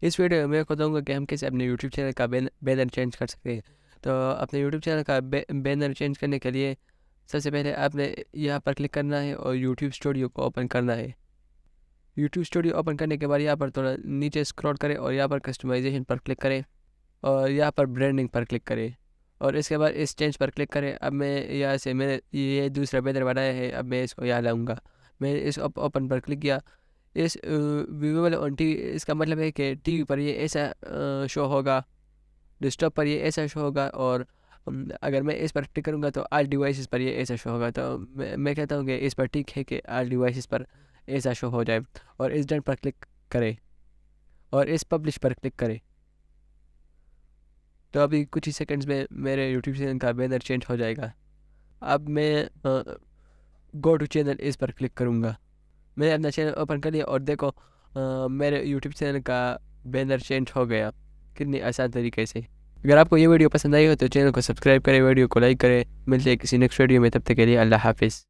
इस वीडियो में मैं बताऊंगा कि हम कैसे अपने यूट्यूब चैनल का बैनर चेंज कर सकते हैं। तो अपने यूट्यूब चैनल का बैनर चेंज करने के लिए सबसे पहले आपने यहाँ पर क्लिक करना है और यूट्यूब स्टूडियो को ओपन करना है। यूट्यूब स्टूडियो ओपन करने के बाद यहाँ पर थोड़ा नीचे स्क्रॉल करें और यहाँ पर कस्टमाइजेशन पर क्लिक करें और यहाँ पर ब्रांडिंग पर क्लिक करें और इसके बाद इस चेंज पर क्लिक करें। अब मैं यहाँ से मैंने ये दूसरा बैनर बनाया है, अब मैं इसको यहाँ लाऊंगा। मैंने इस ओपन पर क्लिक किया। इस विजुअल ऑन टीवी, इसका मतलब है कि टीवी पर ये ऐसा शो होगा, डेस्कटॉप पर ये ऐसा शो होगा और अगर मैं इस पर क्लिक करूँगा तो ऑल डिवाइसेस पर ये ऐसा शो होगा। तो मैं कहता हूँ कि इस पर ठीक है कि ऑल डिवाइसेस पर ऐसा शो हो जाए और इस डन पर क्लिक करें और इस पब्लिश पर क्लिक करें। तो अभी कुछ ही सेकंड्स में मेरे यूट्यूब चैनल का बैनर चेंज हो जाएगा। अब मैं गो टू चैनल इस पर क्लिक करूँगा। मैंने अपना चैनल ओपन कर लिया और देखो मेरे यूट्यूब चैनल का बैनर चेंज हो गया कितनी आसान तरीके से। अगर आपको ये वीडियो पसंद आई हो तो चैनल को सब्सक्राइब करें, वीडियो को लाइक करें। मिलते हैं किसी नेक्स्ट वीडियो में, तब तक के लिए अल्लाह हाफिज़।